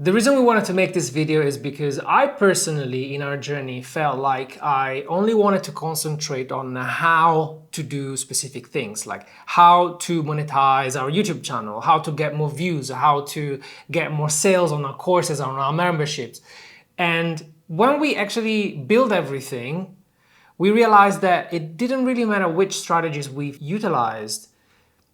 The reason we wanted to make this video is because I personally, in our journey, felt like I only wanted to concentrate on how to do specific things, like how to monetize our YouTube channel, how to get more views, how to get more sales on our courses, on our memberships. And when we actually build everything, we realized that it didn't really matter which strategies we've utilized.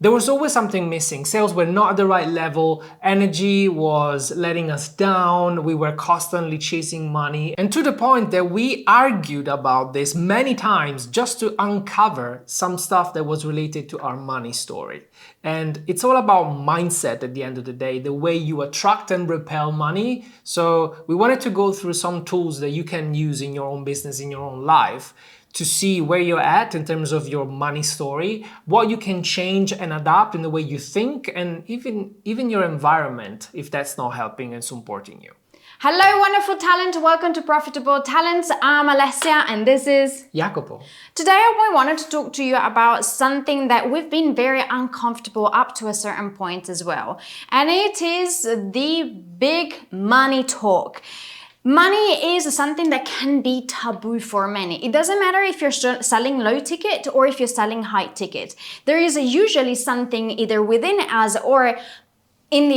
There was always something missing. Sales were not at the right level. Energy was letting us down. We were constantly chasing money. And to the point that we argued about this many times just to uncover some stuff that was related to our money story. And it's all about mindset at the end of the day, the way you attract and repel money. So we wanted to go through some tools that you can use in your own business, in your own life, to see where you're at in terms of your money story, what you can change and adapt in the way you think, and even your environment, if that's not helping and supporting you. Hello, wonderful talent. Welcome to Profitable Talents. I'm Alessia and this is Jacopo. Today I wanted to talk to you about something that we've been very uncomfortable up to a certain point as well. And it is the big money talk. Money is something that can be taboo for many. It doesn't matter if you're selling low ticket or if you're selling high ticket. There is usually something either within us or in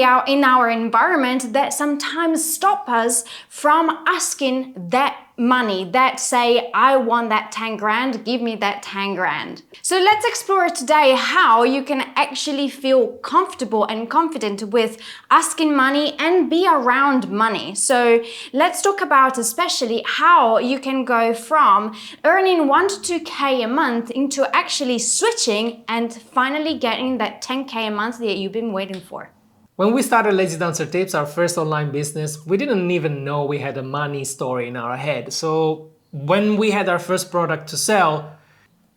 our environment that sometimes stop us from asking that money, that say, I want that 10 grand, give me that 10 grand. So let's explore today how you can actually feel comfortable and confident with asking money and be around money. So let's talk about especially how you can go from earning 1 to 2K a month into actually switching and finally getting that 10K a month that you've been waiting for. When we started Lazy Dancer Tips, our first online business, we didn't even know we had a money story in our head. So when we had our first product to sell,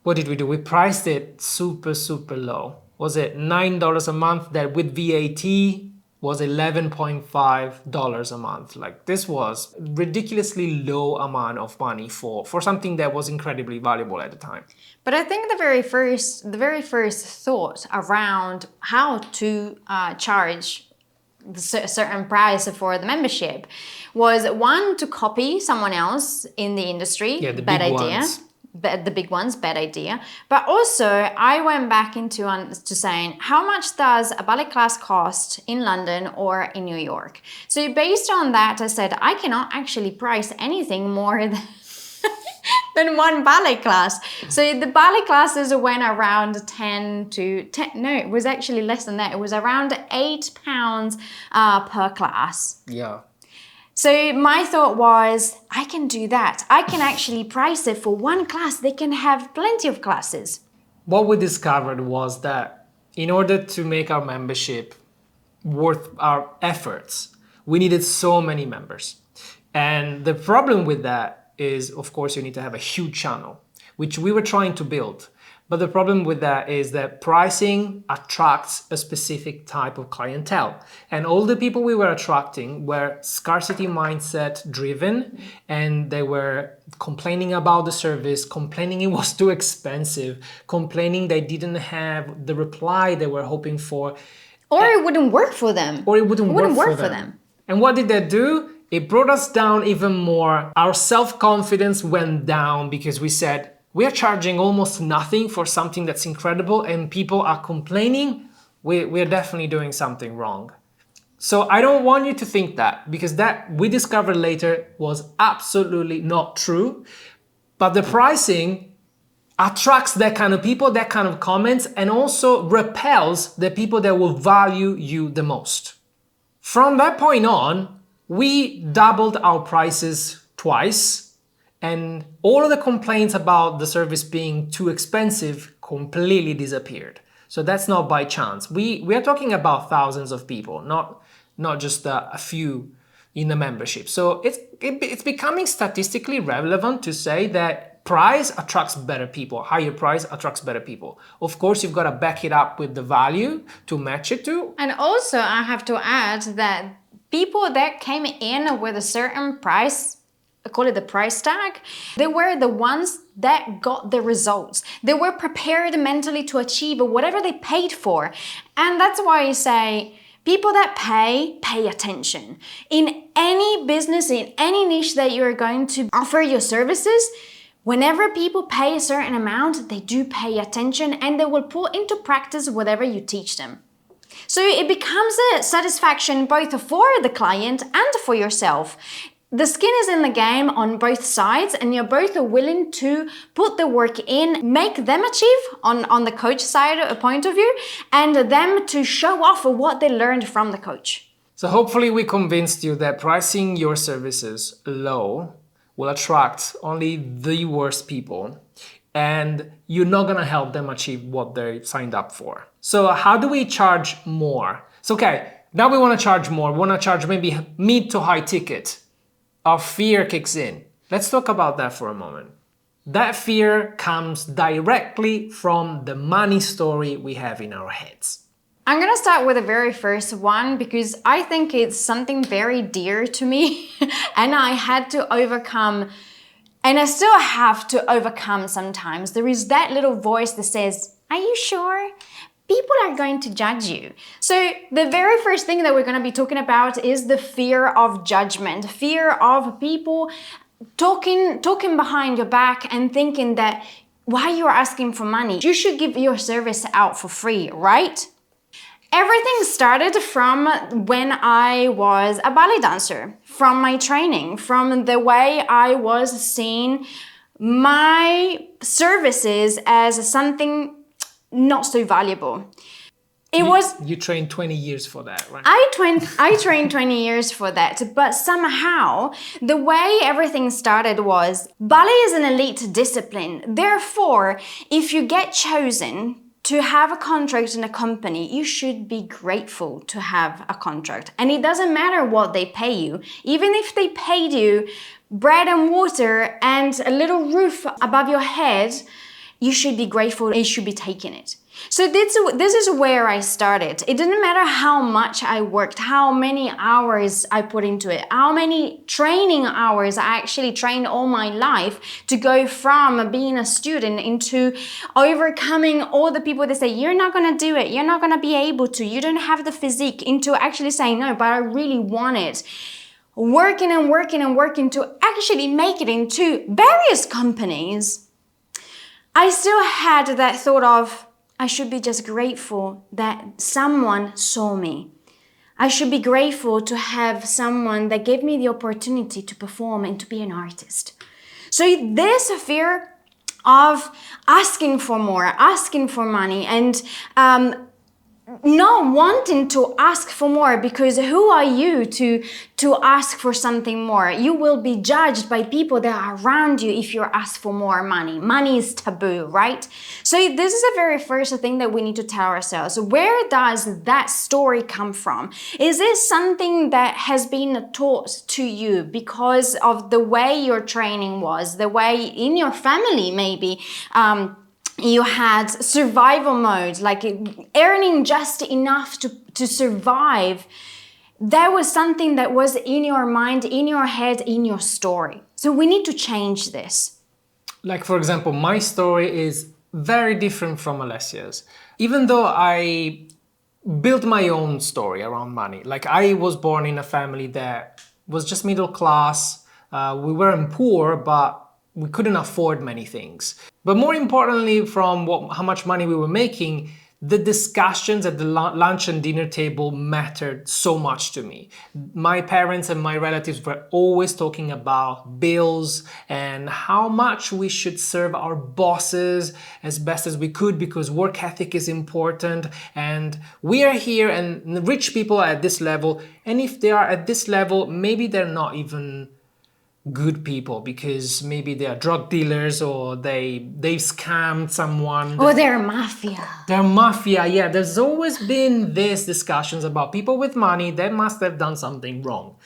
what did we do? We priced it super low. Was it $9 a month? That with VAT was $11.5 a month. Like, this was ridiculously low amount of money for something that was incredibly valuable at the time. But I think the very first thought around how to charge a certain price for the membership was, one, to copy someone else in the industry. Yeah, the bad big idea. ones. The big ones, bad idea. But also, I went back into to saying, how much does a ballet class cost in London or in New York? So based on that, I said, I cannot actually price anything more than one ballet class. So the ballet classes went around it was actually less than that. It was around £8 per class. Yeah. So my thought was, I can do that. I can actually price it for one class. They can have plenty of classes. What we discovered was that in order to make our membership worth our efforts, we needed so many members. And the problem with that is, of course, you need to have a huge channel, which we were trying to build. But the problem with that is that pricing attracts a specific type of clientele. And all the people we were attracting were scarcity mindset driven, and they were complaining about the service, complaining it was too expensive, complaining they didn't have the reply they were hoping for. Or it wouldn't work for them. Or it wouldn't work for them. And what did that do? It brought us down even more. Our self-confidence went down because we said, we are charging almost nothing for something that's incredible and people are complaining. We're definitely doing something wrong. So I don't want you to think that, because that we discovered later was absolutely not true. But the pricing attracts that kind of people, that kind of comments, and also repels the people that will value you the most. From that point on, we doubled our prices twice. And all of the complaints about the service being too expensive completely disappeared. So that's not by chance. We are talking about thousands of people, not just a few in the membership. So it's becoming statistically relevant to say that price attracts better people. Higher price attracts better people. Of course, you've got to back it up with the value to match it to. And also, I have to add that people that came in with a certain price, I call it the price tag, they were the ones that got the results. They were prepared mentally to achieve whatever they paid for. And that's why I say People that pay attention. In any business, in any niche that you're going to offer your services, whenever people pay a certain amount, they do pay attention and they will put into practice whatever you teach them. So it becomes a satisfaction both for the client and for yourself. The skin is in the game on both sides, and you're both willing to put the work in, make them achieve on the coach side point of view, and them to show off what they learned from the coach. So hopefully we convinced you that pricing your services low will attract only the worst people, and you're not gonna help them achieve what they signed up for. So how do we charge more? So okay, now we wanna charge more. We wanna charge maybe mid to high ticket. Our fear kicks in. Let's talk about that for a moment. That fear comes directly from the money story we have in our heads. I'm gonna start with the very first one because I think it's something very dear to me and I had to overcome, and I still have to overcome sometimes. There is that little voice that says, "Are you sure? People are going to judge you." So the very first thing that we're going to be talking about is the fear of judgment, fear of people talking behind your back and thinking that why you're asking for money, you should give your service out for free, right? Everything started from when I was a ballet dancer, from my training, from the way I was seeing my services as something not so valuable. You trained 20 years for that, right? I trained 20 years for that, but somehow the way everything started was ballet is an elite discipline. Therefore, if you get chosen to have a contract in a company, you should be grateful to have a contract. And it doesn't matter what they pay you. Even if they paid you bread and water and a little roof above your head, you should be grateful and you should be taking it. So this is where I started. It didn't matter how much I worked, how many hours I put into it, how many training hours I actually trained all my life to go from being a student into overcoming all the people that say, you're not gonna do it, you're not gonna be able to, you don't have the physique, into actually saying, no, but I really want it. Working and working and working to actually make it into various companies. I still had that thought of, I should be just grateful that someone saw me. I should be grateful to have someone that gave me the opportunity to perform and to be an artist. So this fear of asking for more, asking for money, and not wanting to ask for more, because who are you to ask for something more? You will be judged by people that are around you if you ask for more money. Money is taboo, right? So this is the very first thing that we need to tell ourselves. Where does that story come from? Is this something that has been taught to you because of the way your training was, the way in your family maybe, you had survival mode, like earning just enough to survive? That was something that was in your mind, in your head, in your story. So we need to change this. Like, for example, my story is very different from Alessia's. Even though I built my own story around money, like I was born in a family that was just middle class. We weren't poor, but we couldn't afford many things. But more importantly, from how much money we were making, the discussions at the lunch and dinner table mattered so much to me. My parents and my relatives were always talking about bills and how much we should serve our bosses as best as we could because work ethic is important and we are here and rich people are at this level. And if they are at this level, maybe they're not even good people because maybe they are drug dealers or they've scammed someone. Or they're mafia. They're mafia, yeah. There's always been these discussions about people with money that must have done something wrong.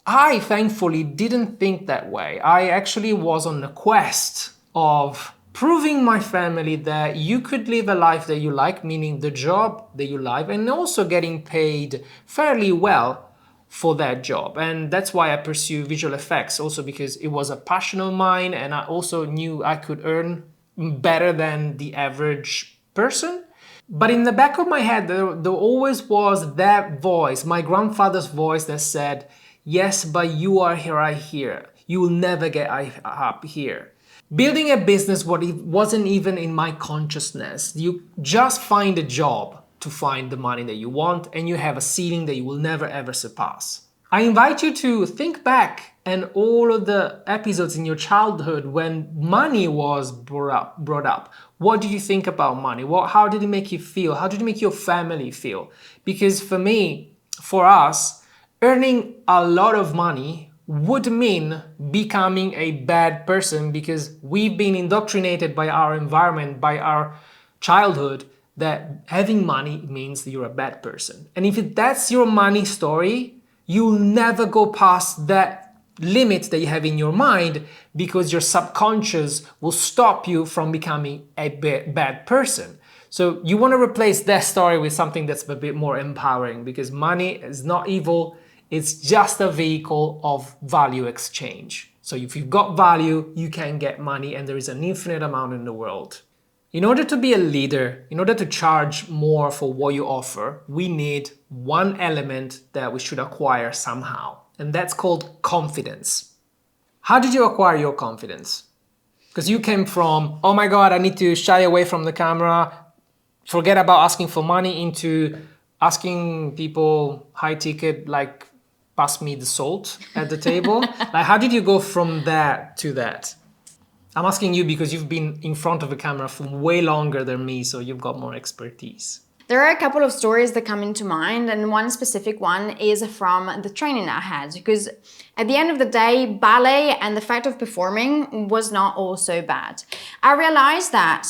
I thankfully didn't think that way. I actually was on a quest of proving my family that you could live a life that you like, meaning the job that you like, and also getting paid fairly well for that job. And that's why I pursue visual effects, also because it was a passion of mine and I also knew I could earn better than the average person. But in the back of my head, there always was that voice, my grandfather's voice that said, yes, but you are right here. You will never get up here. Building a business wasn't even in my consciousness. You just find a job to find the money that you want, and you have a ceiling that you will never ever surpass. I invite you to think back and all of the episodes in your childhood when money was brought up. What did you think about money? How did it make you feel? How did it make your family feel? Because for us, earning a lot of money would mean becoming a bad person, because we've been indoctrinated by our environment, by our childhood, that having money means that you're a bad person. And if that's your money story, you'll never go past that limit that you have in your mind, because your subconscious will stop you from becoming a bad person. So you want to replace that story with something that's a bit more empowering, because money is not evil. It's just a vehicle of value exchange. So if you've got value, you can get money, and there is an infinite amount in the world. In order to be a leader, in order to charge more for what you offer, we need one element that we should acquire somehow, and that's called confidence. How did you acquire your confidence? Because you came from, oh my God, I need to shy away from the camera, forget about asking for money, into asking people high ticket, like, pass me the salt at the table. Like, how did you go from that to that? I'm asking you because you've been in front of a camera for way longer than me, so you've got more expertise. There are a couple of stories that come into mind, and one specific one is from the training I had, because at the end of the day, ballet and the fact of performing was not all so bad. I realized that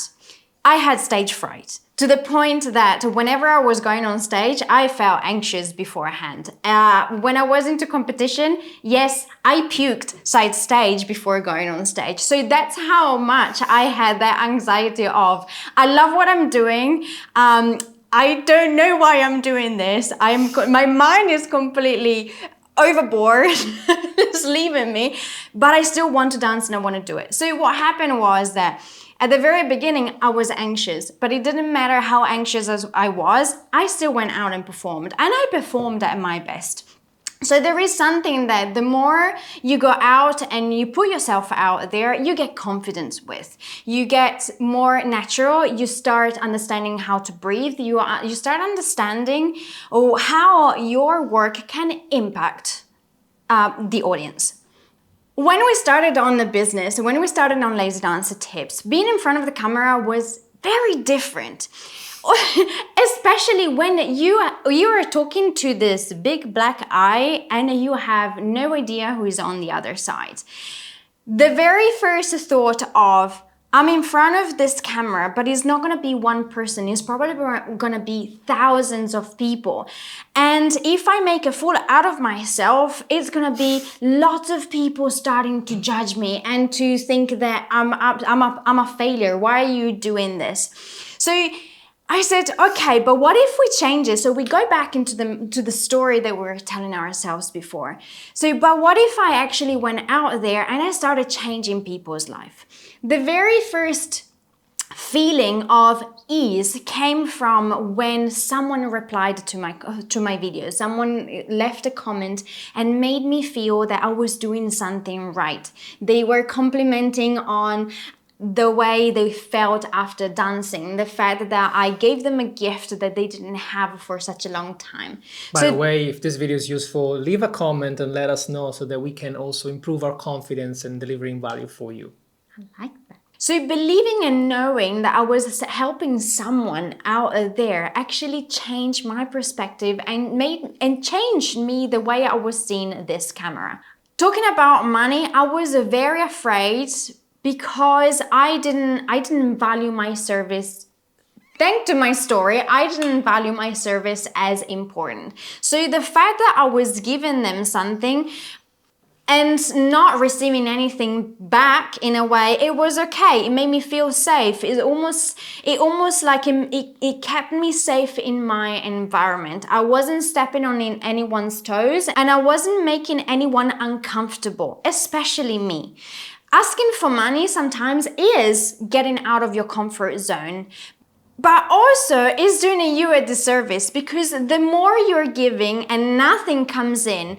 I had stage fright, to the point that whenever I was going on stage, I felt anxious beforehand. When I was into competition, yes, I puked side stage before going on stage. So that's how much I had that anxiety of, I love what I'm doing. I don't know why I'm doing this. My mind is completely overboard, it's leaving me, but I still want to dance and I want to do it. So what happened was that at the very beginning, I was anxious, but it didn't matter how anxious as I was, I still went out and performed, and I performed at my best. So there is something that the more you go out and you put yourself out there, you get confidence with. You get more natural, you start understanding how to breathe, you start understanding how your work can impact the audience. When we started on the business, when we started on Lazy Dancer Tips, being in front of the camera was very different. Especially when you are talking to this big black eye and you have no idea who is on the other side. The very first thought of, I'm in front of this camera, but it's not going to be one person. It's probably going to be thousands of people. And if I make a fool out of myself, it's going to be lots of people starting to judge me and to think that I'm a failure. Why are you doing this? So I said, okay, but what if we change it? So we go back into the story that we were telling ourselves before. So, but what if I actually went out there and I started changing people's life? The very first feeling of ease came from when someone replied to my video. Someone left a comment and made me feel that I was doing something right. They were complimenting on the way they felt after dancing, the fact that I gave them a gift that they didn't have for such a long time. By the way, if this video is useful, leave a comment and let us know so that we can also improve our confidence in delivering value for you. I like that. So believing and knowing that I was helping someone out there actually changed my perspective and changed me the way I was seeing this camera. Talking about money, I was very afraid because I didn't value my service. Thanks to my story, I didn't value my service as important. So the fact that I was giving them something and not receiving anything back, in a way, it was okay. It made me feel safe. It almost like it kept me safe in my environment. I wasn't stepping on anyone's toes and I wasn't making anyone uncomfortable, especially me. Asking for money sometimes is getting out of your comfort zone. But also, it's doing you a disservice because the more you're giving and nothing comes in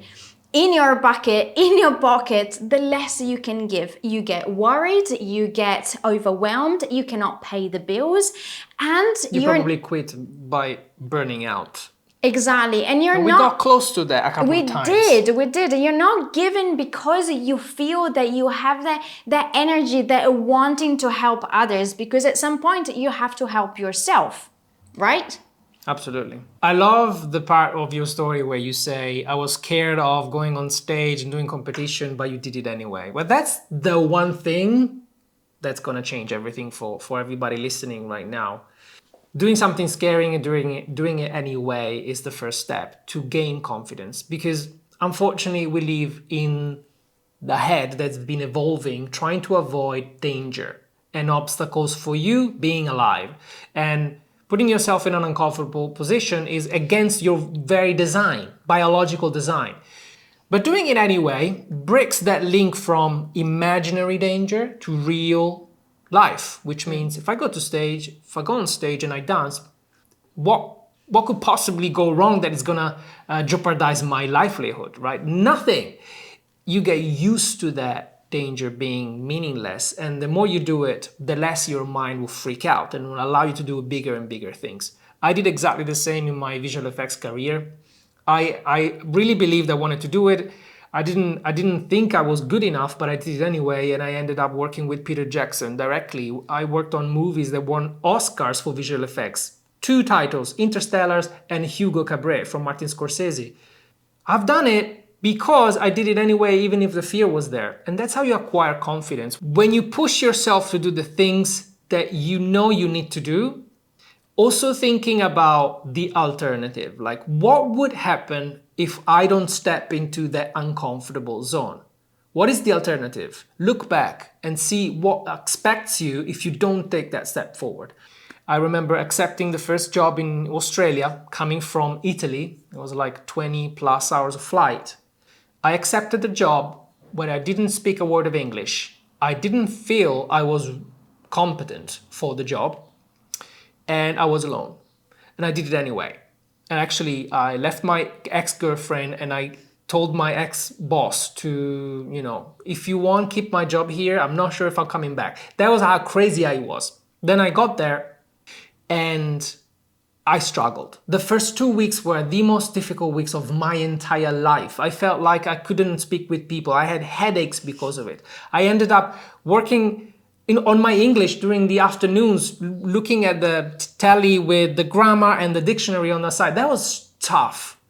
your bucket, in your pocket, the less you can give. You get worried, you get overwhelmed, you cannot pay the bills, and You you're probably quit by burning out. exactly, and you're And we not. got close to that a couple We of times. we did. You're not giving because you feel that you have that energy, that wanting to help others, because at some point you have to help yourself, right? Absolutely. I love the part of your story where you say, I was scared of going on stage and doing competition, but you did it anyway. Well, that's the one thing that's going to change everything for everybody listening right now. Doing something scary and doing it anyway is the first step to gain confidence, because unfortunately we live in the head that's been evolving, trying to avoid danger and obstacles for you being alive. And putting yourself in an uncomfortable position is against your very design, biological design. But doing it anyway breaks that link from imaginary danger to real life, which means if I go on stage and I dance, what could possibly go wrong that is gonna jeopardize my livelihood, right? Nothing. You get used to that danger being meaningless, and the more you do it, the less your mind will freak out and will allow you to do bigger and bigger things. I did exactly the same in my visual effects career. I really believed I wanted to do it. I didn't think I was good enough, but I did it anyway, and I ended up working with Peter Jackson directly. I worked on movies that won Oscars for visual effects. 2 titles, Interstellar and Hugo Cabret from Martin Scorsese. I've done it because I did it anyway, even if the fear was there. And that's how you acquire confidence. When you push yourself to do the things that you know you need to do, also thinking about the alternative, like what would happen if I don't step into that uncomfortable zone? What is the alternative? Look back and see what expects you if you don't take that step forward. I remember accepting the first job in Australia, coming from Italy. It was like 20 plus hours of flight. I accepted the job when I didn't speak a word of English. I didn't feel I was competent for the job, and I was alone. And I did it anyway. And actually, I left my ex-girlfriend and I told my ex-boss to, if you want, keep my job here. I'm not sure if I'm coming back. That was how crazy I was. Then I got there and I struggled. The first 2 weeks were the most difficult weeks of my entire life. I felt like I couldn't speak with people. I had headaches because of it. I ended up working on my English during the afternoons, looking at the telly with the grammar and the dictionary on the side. That was tough.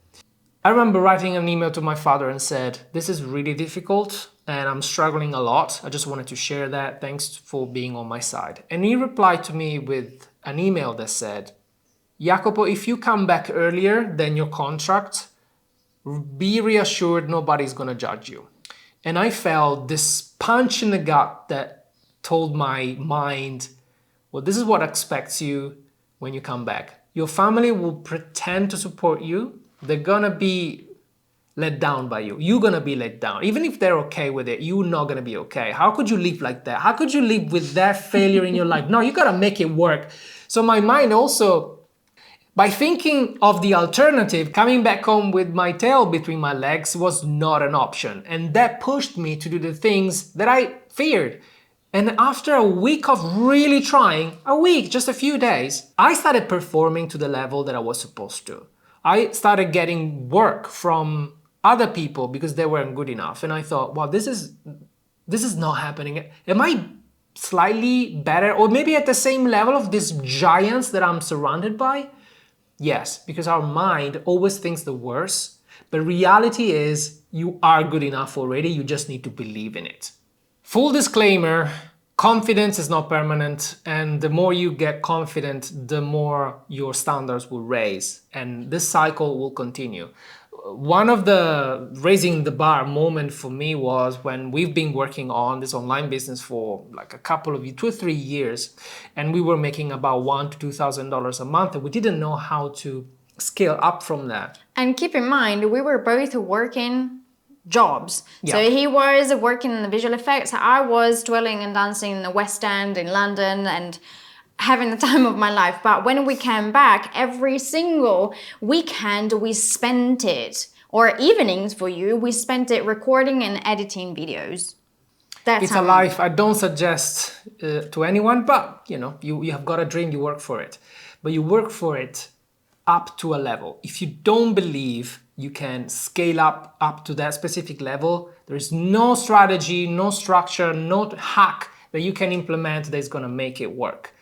I remember writing an email to my father and said, this is really difficult and I'm struggling a lot. I just wanted to share that. Thanks for being on my side. And he replied to me with an email that said, Jacopo, if you come back earlier than your contract, be reassured nobody's gonna judge you. And I felt this punch in the gut that told my mind, well, this is what expects you when you come back. Your family will pretend to support you. They're gonna be let down by you. You're gonna be let down. Even if they're okay with it, you're not gonna be okay. How could you live like that? How could you live with that failure in your life? No, you gotta make it work. So my mind also, by thinking of the alternative, coming back home with my tail between my legs was not an option. And that pushed me to do the things that I feared. And after a week of really trying, just a few days, I started performing to the level that I was supposed to. I started getting work from other people because they weren't good enough. And I thought, wow, this is not happening. Am I slightly better or maybe at the same level of these giants that I'm surrounded by? Yes, because our mind always thinks the worst, but reality is you are good enough already, you just need to believe in it. Full disclaimer, confidence is not permanent, and the more you get confident, the more your standards will raise, and this cycle will continue. One of the raising the bar moment for me was when we've been working on this online business for like a couple of 2 or 3 years, and we were making about $1,000 to $2,000 a month, and we didn't know how to scale up from that. And keep in mind, we were both working jobs. Yeah. So he was working in the visual effects. I was twirling and dancing in the West End in London, and having the time of my life. But when we came back, every single weekend we spent it, or evenings for you, we spent it recording and editing videos. That's It's how a life I don't suggest to anyone, but you have got a dream, you work for it. But you work for it up to a level. If you don't believe you can scale up to that specific level, there is no strategy, no structure, no hack that you can implement that is going to make it work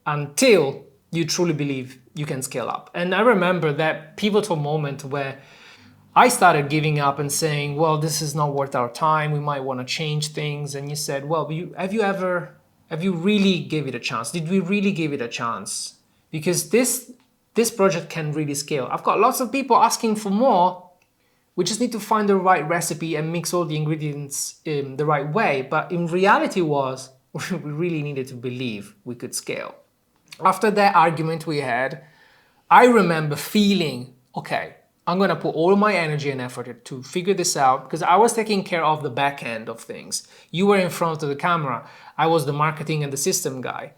until you truly believe you can scale up. And I remember that pivotal moment where I started giving up and saying, well, this is not worth our time. We might want to change things. And you said, well, have you really give it a chance? Did we really give it a chance? Because this project can really scale. I've got lots of people asking for more. We just need to find the right recipe and mix all the ingredients in the right way. But in reality we really needed to believe we could scale. After that argument we had, I remember feeling, okay, I'm going to put all my energy and effort to figure this out, because I was taking care of the back end of things. You were in front of the camera. I was the marketing and the system guy.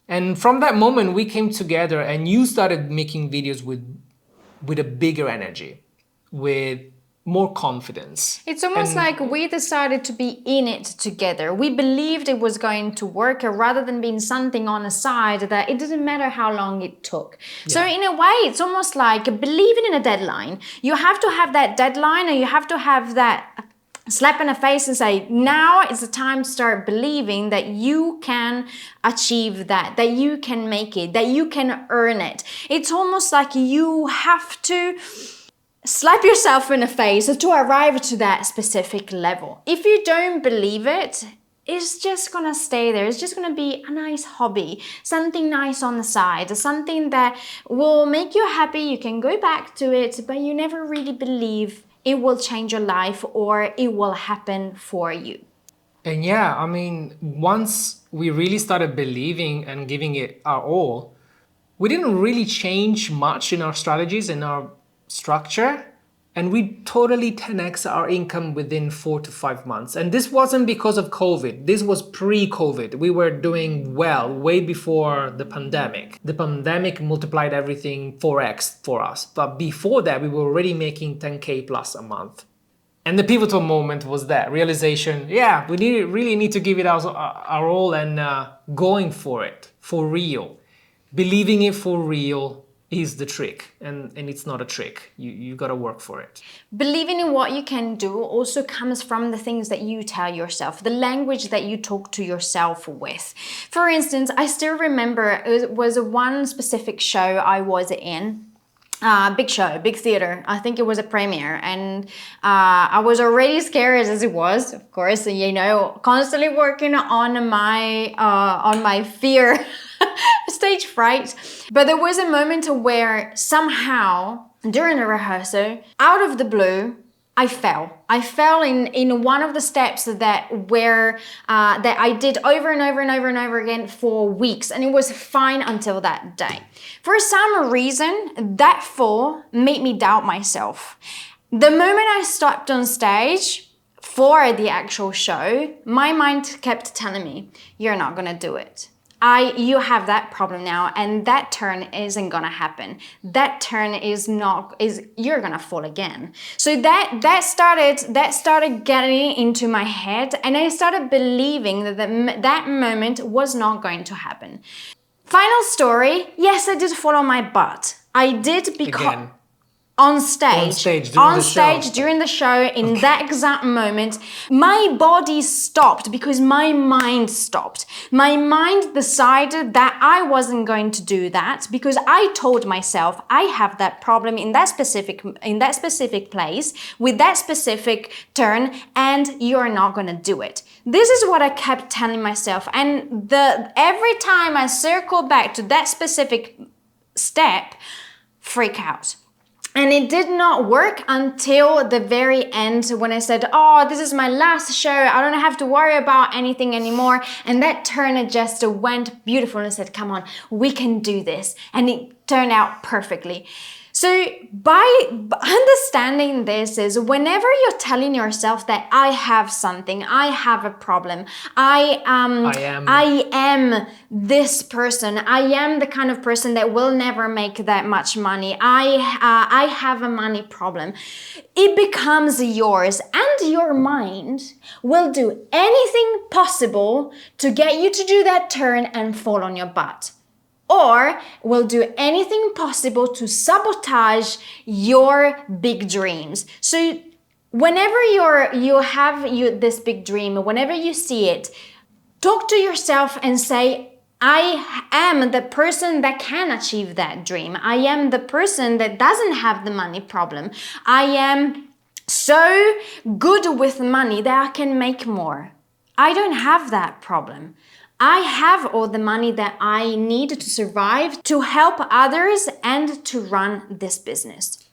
And from that moment, we came together and you started making videos with a bigger energy, with more confidence. It's almost like we decided to be in it together. We believed it was going to work rather than being something on the side that it didn't matter how long it took. Yeah. So in a way, it's almost like believing in a deadline. You have to have that deadline, and you have to have that slap in the face and say, now is the time to start believing that you can achieve that you can make it, that you can earn it. It's almost like you have to slap yourself in the face to arrive to that specific level. If you don't believe it, it's just gonna stay there. It's just gonna be a nice hobby, something nice on the side, something that will make you happy. You can go back to it, but you never really believe it will change your life or it will happen for you. And yeah, I mean, once we really started believing and giving it our all, we didn't really change much in our strategies and our structure, and we totally 10x our income within 4 to 5 months. And this wasn't because of COVID. This was pre-COVID. We were doing well way before the pandemic. The pandemic multiplied everything 4x for us. But before that, we were already making 10K plus a month. And the pivotal moment was that realization, yeah, we really need to give it our all and going for it, for real. Believing it for real is the trick, and it's not a trick. You got to work for it. Believing in what you can do also comes from the things that you tell yourself, the language that you talk to yourself with. For instance, I still remember it was one specific show I was in. Big show, big theater. I think it was a premiere, and I was already scared as it was, of course, constantly working on my fear, stage fright. But there was a moment where somehow during the rehearsal, out of the blue, I fell in one of the steps that I did over and over and over and over again for weeks, and it was fine until that day. For some reason, that fall made me doubt myself. The moment I stepped on stage for the actual show, my mind kept telling me, "You're not gonna do it. You have that problem now, and that turn isn't gonna happen. That turn you're gonna fall again." So that started getting into my head, and I started believing that moment was not going to happen. Final story, yes, I did fall on my butt. I did because... Again. On stage during the show, in that exact moment, my body stopped because my mind stopped. My mind decided that I wasn't going to do that because I told myself I have that problem in that specific place with that specific turn, and you're not going to do it. This is what I kept telling myself, and every time I circle back to that specific step, freak out. And it did not work until the very end when I said, "Oh, this is my last show. I don't have to worry about anything anymore." And that turn just went beautiful, and I said, "Come on, we can do this." And it turned out perfectly. So by understanding this is whenever you're telling yourself that I have something, I have a problem, I am this person, I am the kind of person that will never make that much money, I have a money problem, it becomes yours, and your mind will do anything possible to get you to do that turn and fall on your butt. Or will do anything possible to sabotage your big dreams. So whenever you have this big dream, whenever you see it, talk to yourself and say, I am the person that can achieve that dream. I am the person that doesn't have the money problem. I am so good with money that I can make more. I don't have that problem. I have all the money that I need to survive, to help others, and to run this business.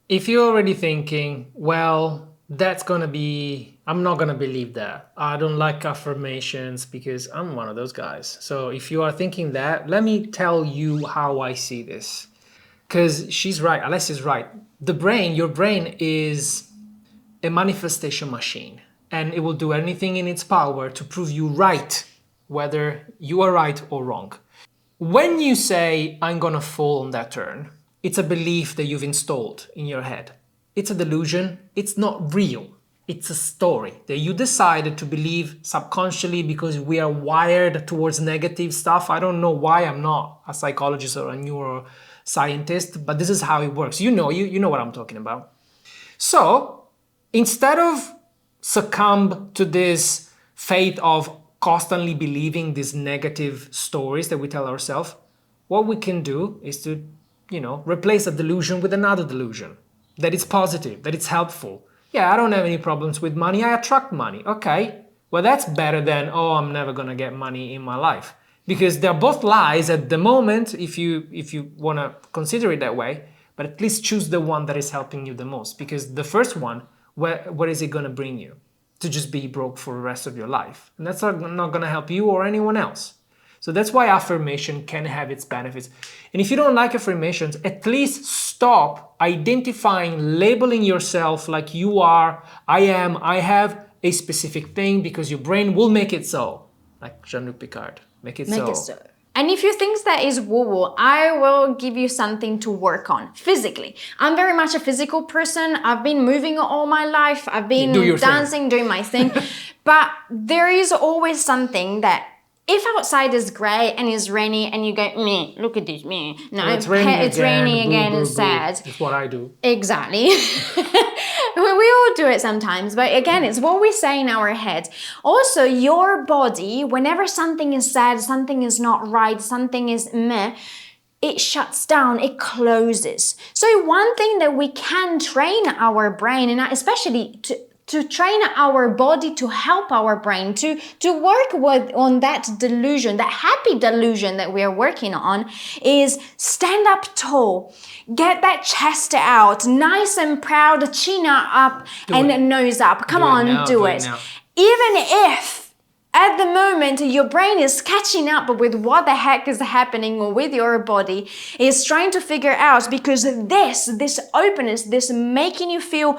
If you're already thinking, well, I'm not gonna believe that. I don't like affirmations because I'm one of those guys. So if you are thinking that, let me tell you how I see this. Because she's right, Alessia's right. Your brain is a manifestation machine, and it will do anything in its power to prove you right, whether you are right or wrong. When you say, I'm gonna fall on that turn, it's a belief that you've installed in your head. It's a delusion, it's not real. It's a story that you decided to believe subconsciously because we are wired towards negative stuff. I don't know why, I'm not a psychologist or a neuroscientist, but this is how it works. You know what I'm talking about. So, instead of succumb to this fate of constantly believing these negative stories that we tell ourselves, what we can do is to, replace a delusion with another delusion. That it's positive, that it's helpful. Yeah, I don't have any problems with money, I attract money. Okay, well that's better than, I'm never gonna get money in my life. Because they're both lies at the moment, if you wanna consider it that way, but at least choose the one that is helping you the most. Because the first one, where is it gonna bring you? To just be broke for the rest of your life. And that's not going to help you or anyone else. So that's why affirmation can have its benefits. And if you don't like affirmations, at least stop identifying, labeling yourself like you are, I am, I have a specific thing, because your brain will make it so. Like Jean-Luc Picard, make it so. And if you think that is woo-woo, I will give you something to work on physically. I'm very much a physical person. I've been moving all my life. I've been dancing, doing my thing. But there is always something that, if outside is grey and it's rainy and you go, meh, look at this, meh. No, it's raining again, it's sad. It's what I do. Exactly. We all do it sometimes, but again, it's what we say in our head. Also, your body, whenever something is sad, something is not right, something is meh, it shuts down, it closes. So one thing that we can train our brain, and especially to train our body to help our brain to work on that delusion, that happy delusion that we are working on, is stand up tall, get that chest out, nice and proud, chin up and nose up. Come on, do it. Even if at the moment your brain is catching up with what the heck is happening with your body, is trying to figure out, because this openness, this making you feel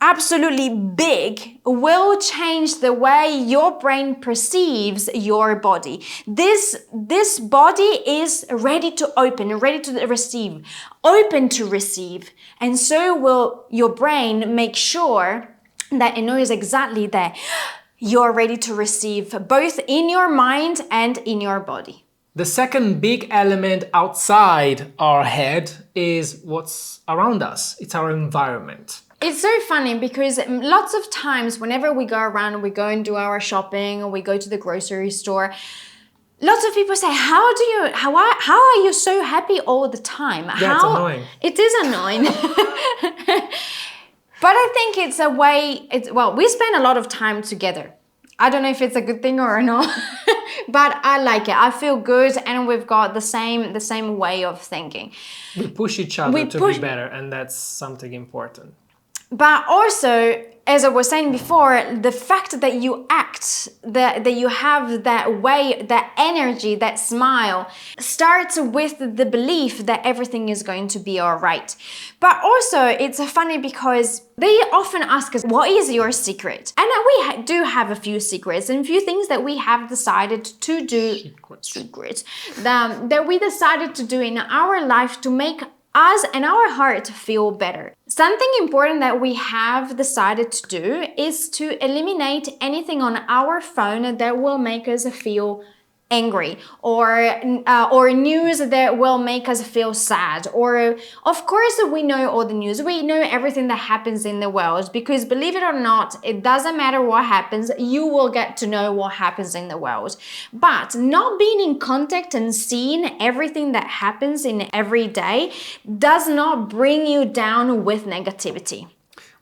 absolutely big, will change the way your brain perceives your body. This body is ready to open, ready to receive, open to receive. And so will your brain make sure that it knows exactly that you're ready to receive, both in your mind and in your body. The second big element outside our head is what's around us. It's our environment. It's so funny because lots of times whenever we go around and we go and do our shopping, or we go to the grocery store, lots of people say, how are you so happy all the time? That's annoying. It is annoying. But I think it's a way, we spend a lot of time together. I don't know if it's a good thing or not, but I like it. I feel good, and we've got the same way of thinking. We push each other to be better, and that's something important. But also, as I was saying before, the fact that you act, that you have that way, that energy, that smile, starts with the belief that everything is going to be all right. But also, it's funny because they often ask us, what is your secret? And we do have a few secrets and a few things that we have decided to do, that we decided to do in our life to make us and our heart feel better. Something important that we have decided to do is to eliminate anything on our phone that will make us feel angry, or news that will make us feel sad, or of course we know all the news, we know everything that happens in the world, because believe it or not, it doesn't matter what happens, you will get to know what happens in the world. But not being in contact and seeing everything that happens in every day does not bring you down with negativity.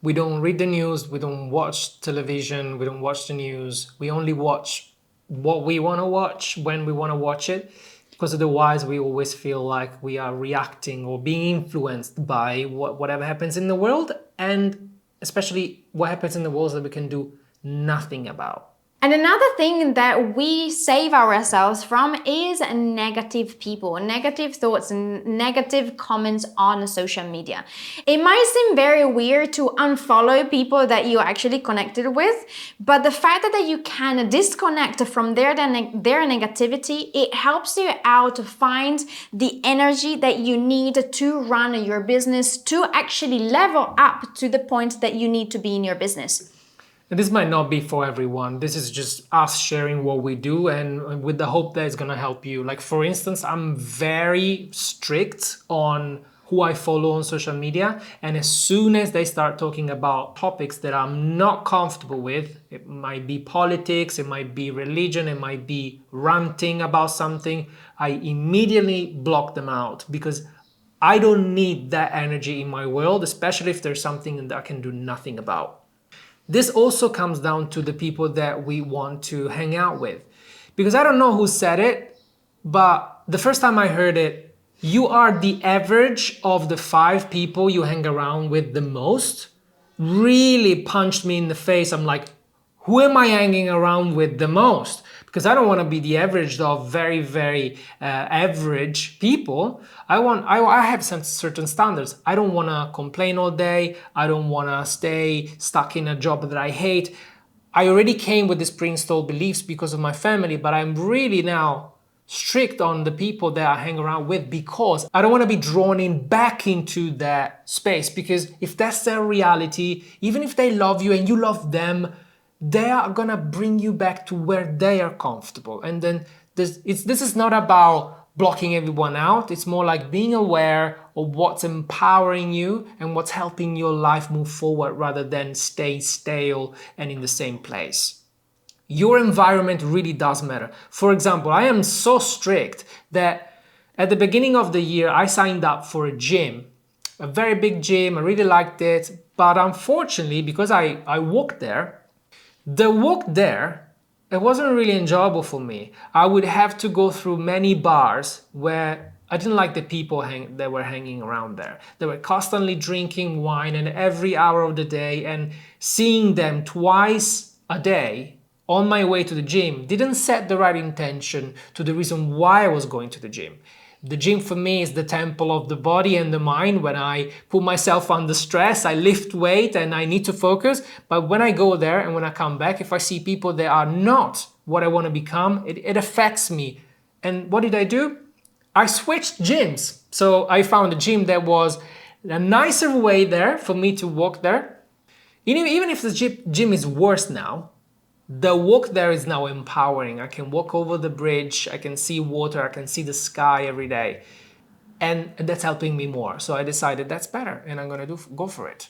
We don't read the news, we don't watch television, we don't watch the news, we only watch what we want to watch when we want to watch it, because otherwise we always feel like we are reacting or being influenced by whatever happens in the world, and especially what happens in the world that we can do nothing about. And another thing that we save ourselves from is negative people, negative thoughts, and negative comments on social media. It might seem very weird to unfollow people that you actually connected with, but the fact that you can disconnect from their negativity, it helps you out to find the energy that you need to run your business, to actually level up to the point that you need to be in your business. And this might not be for everyone. This is just us sharing what we do, and with the hope that it's going to help you. Like, for instance, I'm very strict on who I follow on social media. And as soon as they start talking about topics that I'm not comfortable with, it might be politics, it might be religion, it might be ranting about something, I immediately block them out, because I don't need that energy in my world, especially if there's something that I can do nothing about. This also comes down to the people that we want to hang out with. Because I don't know who said it, but the first time I heard it, you are the average of the 5 people you hang around with the most, really punched me in the face. I'm like, who am I hanging around with the most? Because I don't want to be the average of very, very average people. I have some certain standards. I don't want to complain all day. I don't want to stay stuck in a job that I hate. I already came with these pre-installed beliefs because of my family, but I'm really now strict on the people that I hang around with, because I don't want to be drawn in back into that space. Because if that's their reality, even if they love you and you love them, they are gonna bring you back to where they are comfortable. And then this is not about blocking everyone out. It's more like being aware of what's empowering you and what's helping your life move forward, rather than stay stale and in the same place. Your environment really does matter. For example, I am so strict that at the beginning of the year, I signed up for a gym, a very big gym. I really liked it. But unfortunately, because I walked there, the walk there, it wasn't really enjoyable for me. I would have to go through many bars where I didn't like the people that were hanging around there. They were constantly drinking wine and every hour of the day, and seeing them twice a day on my way to the gym didn't set the right intention to the reason why I was going to the gym. The gym for me is the temple of the body and the mind. When I put myself under stress, I lift weight and I need to focus. But when I go there and when I come back, if I see people that are not what I want to become, it affects me. And what did I do? I switched gyms. So I found a gym that was a nicer way there for me to walk there. Even if the gym is worse now, the walk there is now empowering. I can walk over the bridge, I can see water, I can see the sky every day. And that's helping me more. So I decided that's better and I'm gonna go for it.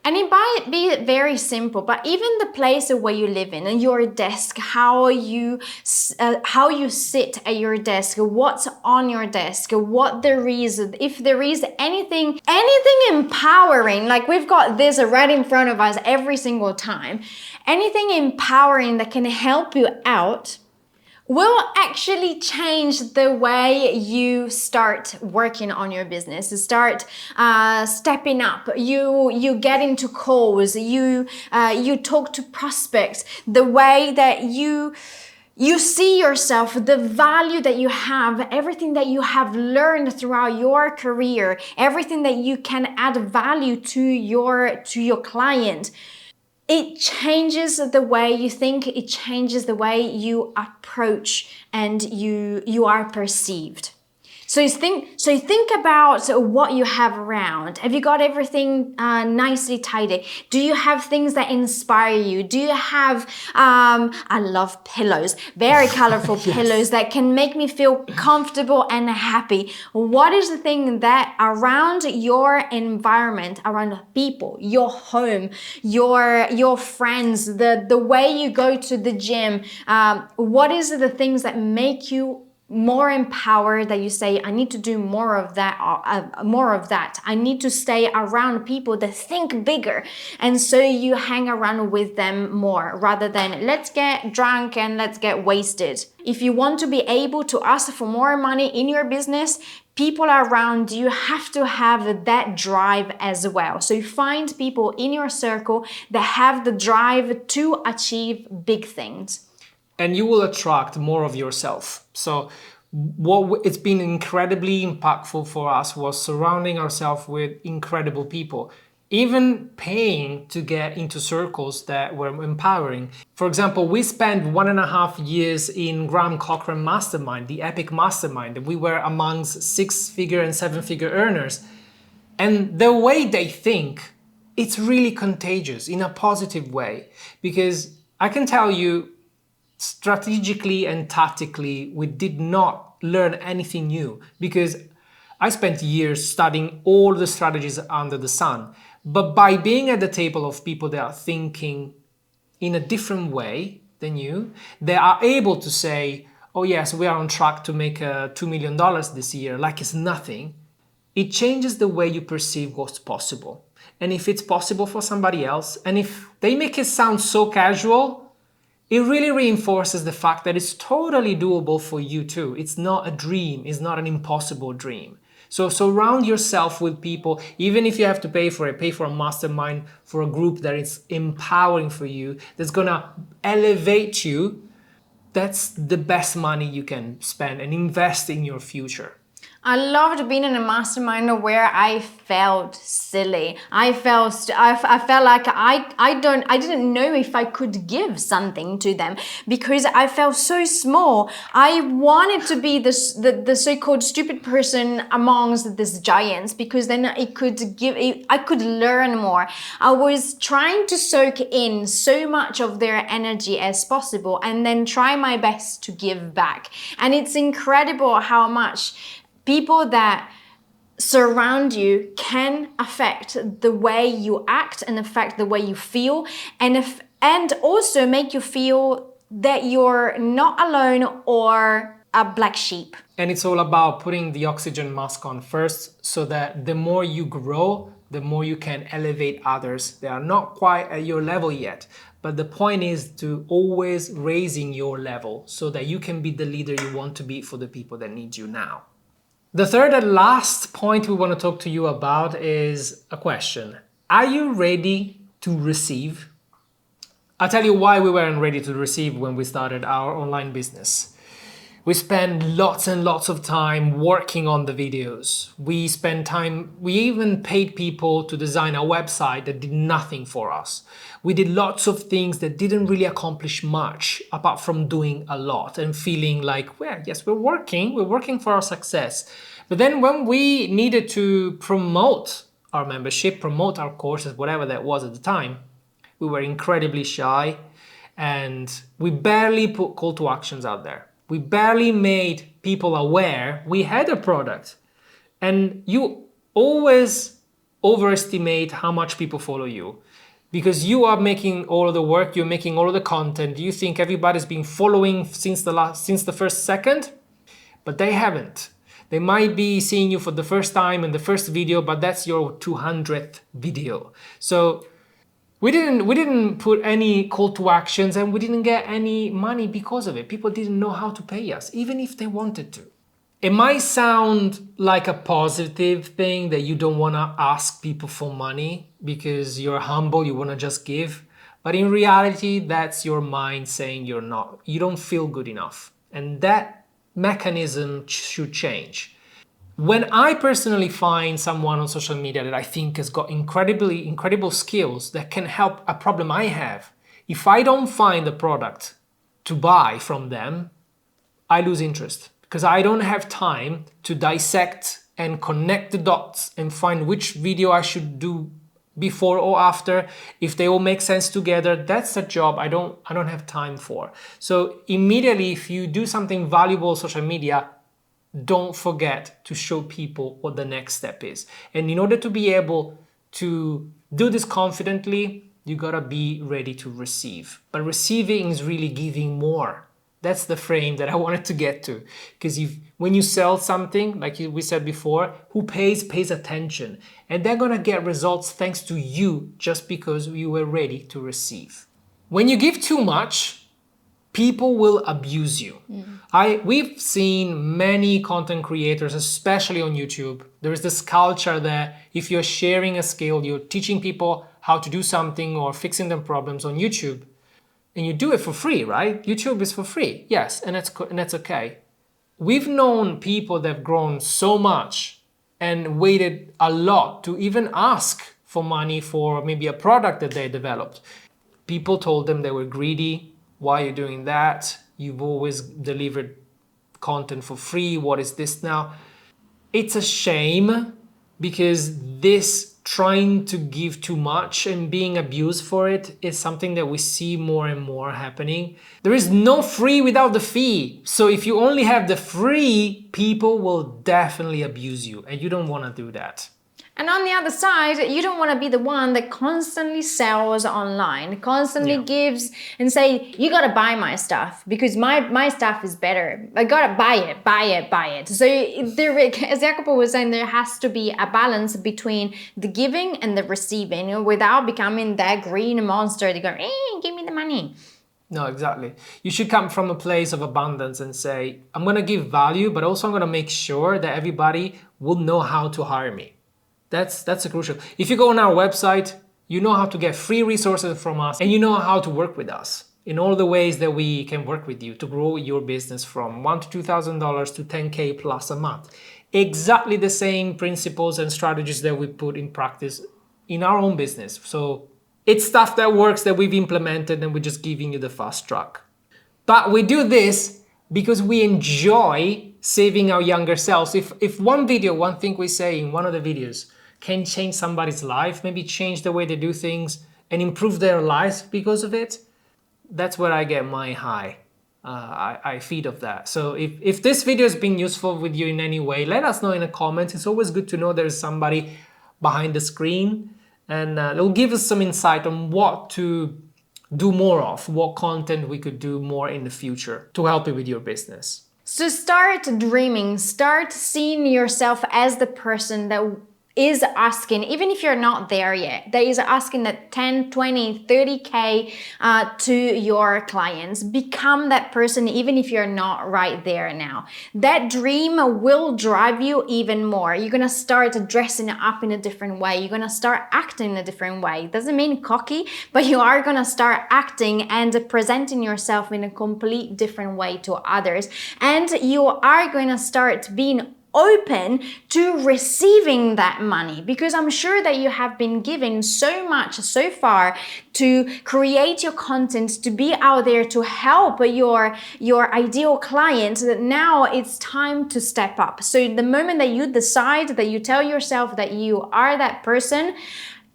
And it might be very simple, but even the place where you live in, and your desk, how you sit at your desk, what's on your desk, what there is, if there is anything empowering, like we've got this right in front of us every single time, anything empowering that can help you out will actually change the way you start working on your business, start stepping up. You get into calls, you talk to prospects, the way that you see yourself, the value that you have, everything that you have learned throughout your career, everything that you can add value to your client. It changes the way you think, it changes the way you approach and you are perceived. So think about what you have around. Have you got everything nicely tidy? Do you have things that inspire you? Do you have, I love pillows, very colorful Yes. pillows that can make me feel comfortable and happy. What is the thing that around your environment, around people, your home, your friends, the way you go to the gym, what is the things that make you more empowered, that you say, I need to do more of that, I need to stay around people that think bigger, and so you hang around with them more rather than let's get drunk and let's get wasted. If you want to be able to ask for more money in your business, people around you have to have that drive as well. So you find people in your circle that have the drive to achieve big things. And you will attract more of yourself. So it's been incredibly impactful for us was surrounding ourselves with incredible people, even paying to get into circles that were empowering. For example, we spent 1.5 years in Graham Cochran Mastermind, the epic mastermind, and we were amongst 6-figure and 7-figure earners. And the way they think, it's really contagious in a positive way, because I can tell you, strategically and tactically, we did not learn anything new, because I spent years studying all the strategies under the sun. But by being at the table of people that are thinking in a different way than you, they are able to say, oh yes, we are on track to make $2 million this year, like it's nothing. It changes the way you perceive what's possible. And if it's possible for somebody else, and if they make it sound so casual, it really reinforces the fact that it's totally doable for you too. It's not a dream, it's not an impossible dream. So surround yourself with people, even if you have to pay for a mastermind, for a group that is empowering for you, that's gonna elevate you. That's the best money you can spend and invest in your future. I loved being in a mastermind where I felt silly. I felt like I didn't know if I could give something to them because I felt so small. I wanted to be the so-called stupid person amongst these giants, because then I could learn more. I was trying to soak in so much of their energy as possible and then try my best to give back. And it's incredible how much people that surround you can affect the way you act and affect the way you feel, and also make you feel that you're not alone or a black sheep. And it's all about putting the oxygen mask on first, so that the more you grow, the more you can elevate others. They are not quite at your level yet, but the point is to always raising your level so that you can be the leader you want to be for the people that need you now. The third and last point we want to talk to you about is a question. Are you ready to receive? I'll tell you why we weren't ready to receive when we started our online business. We spent lots and lots of time working on the videos. We even paid people to design a website that did nothing for us. We did lots of things that didn't really accomplish much, apart from doing a lot and feeling like, well, yes, we're working for our success. But then when we needed to promote our membership, promote our courses, whatever that was at the time, we were incredibly shy and we barely put call to actions out there. We barely made people aware we had a product. And you always overestimate how much people follow you, because you are making all of the work, you're making all of the content. You think everybody's been following since the first second, but they haven't. They might be seeing you for the first time in the first video, but that's your 200th video. So We didn't put any call to actions, and we didn't get any money because of it. People didn't know how to pay us, even if they wanted to. It might sound like a positive thing that you don't want to ask people for money because you're humble, you want to just give. But in reality, that's your mind saying you don't feel good enough. And that mechanism should change. When I personally find someone on social media that I think has got incredible skills that can help a problem I have, if I don't find a product to buy from them, I lose interest because I don't have time to dissect and connect the dots and find which video I should do before or after. If they all make sense together, that's a job I don't have time for. So immediately, if you do something valuable on social media, don't forget to show people what the next step is. And in order to be able to do this confidently, you gotta be ready to receive. But receiving is really giving more. That's the frame that I wanted to get to. Because when you sell something, like we said before, who pays attention. And they're gonna get results thanks to you just because you were ready to receive. When you give too much, people will abuse you. We've seen many content creators, especially on YouTube. There is this culture that if you're sharing a skill, you're teaching people how to do something or fixing them problems on YouTube, and you do it for free, right? YouTube is for free, yes, and that's okay. We've known people that have grown so much and waited a lot to even ask for money for maybe a product that they developed. People told them they were greedy. Why are you doing that? You've always delivered content for free. What is this now? It's a shame because this trying to give too much and being abused for it is something that we see more and more happening. There is no free without the fee. So if you only have the free, people will definitely abuse you, and you don't want to do that. And on the other side, you don't want to be the one that constantly sells online, constantly gives and say, you got to buy my stuff because my stuff is better. I got to buy it. So as Jacopo was saying, there has to be a balance between the giving and the receiving without becoming that green monster that go, give me the money. No, exactly. You should come from a place of abundance and say, I'm going to give value, but also I'm going to make sure that everybody will know how to hire me. That's a crucial. If you go on our website, you know how to get free resources from us and you know how to work with us in all the ways that we can work with you to grow your business from $1,000 to $2,000 to 10K plus a month. Exactly the same principles and strategies that we put in practice in our own business. So it's stuff that works that we've implemented and we're just giving you the fast track. But we do this because we enjoy saving our younger selves. If one thing we say in one of the videos can change somebody's life, maybe change the way they do things and improve their lives because of it, that's where I get my high. I feed off that. So if this video has been useful with you in any way, let us know in the comments. It's always good to know there's somebody behind the screen, and it'll give us some insight on what to do more of, what content we could do more in the future to help you with your business. So start dreaming, start seeing yourself as the person that is asking, even if you're not there yet, that is asking that 10, 20, 30K to your clients. Become that person even if you're not right there now. That dream will drive you even more. You're gonna start dressing up in a different way. You're gonna start acting in a different way. It doesn't mean cocky, but you are gonna start acting and presenting yourself in a complete different way to others. And you are gonna start being open to receiving that money, because I'm sure that you have been given so much so far to create your content, to be out there to help your ideal client, that now it's time to step up. So the moment that you decide, that you tell yourself that you are that person,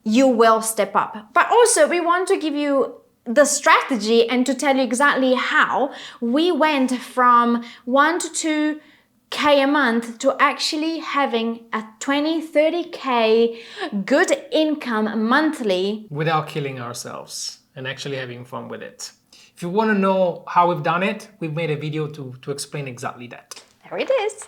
you will step up. But also we want to give you the strategy and to tell you exactly how we went from 1 to 2K a month to actually having a 20, 30K good income monthly without killing ourselves and actually having fun with it. If you want to know how we've done it, we've made a video to explain exactly that. There it is.